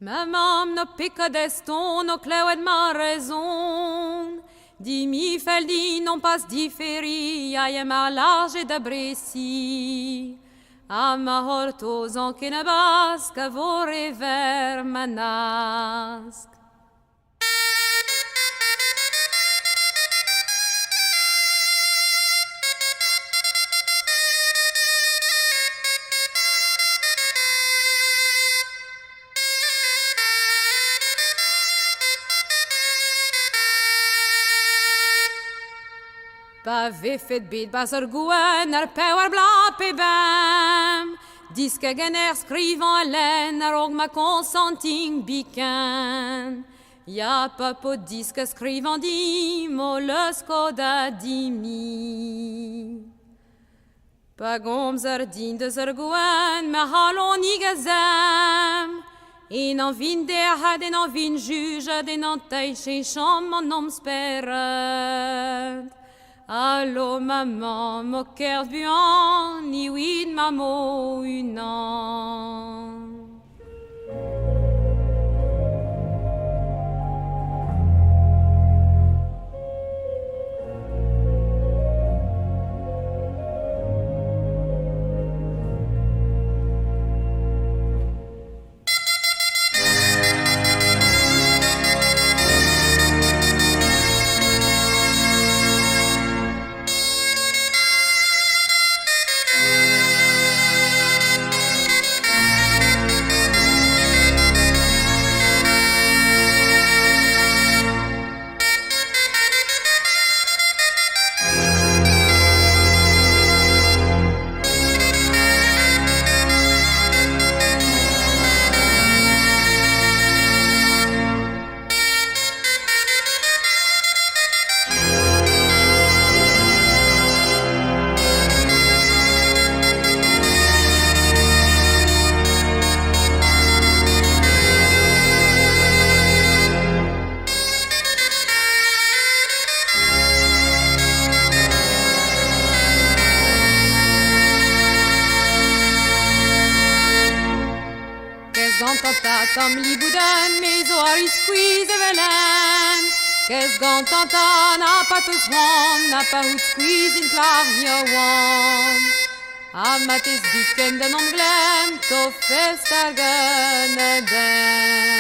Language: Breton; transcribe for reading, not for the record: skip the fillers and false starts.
Maman no pica deston, no clewed ma raison. Dimi feldi non pas diferi, aie ma large da bresi. A ma hortos en que ne basque, vore ver manasque. Pa ve fet bet bas ur gwen ar pewer bla pe bam. Diske gen skrivan alen ar og ma consenting biken. Ya pa po diske skrivan di mo lesko da dimi. Pa gomz ar din deus ur gwen ma halon igazam. En an vin derhad en an vin jujad en an teiche chom an om sperad. Allô maman, mo cœur buant, ni oui de maman une an. Tam li boudan mes oaris squeeze evelen. Qu'est-ce gantanta na patos wan na pa hout squeeze in plavia wan. A mates diken den omglem to festar gane den.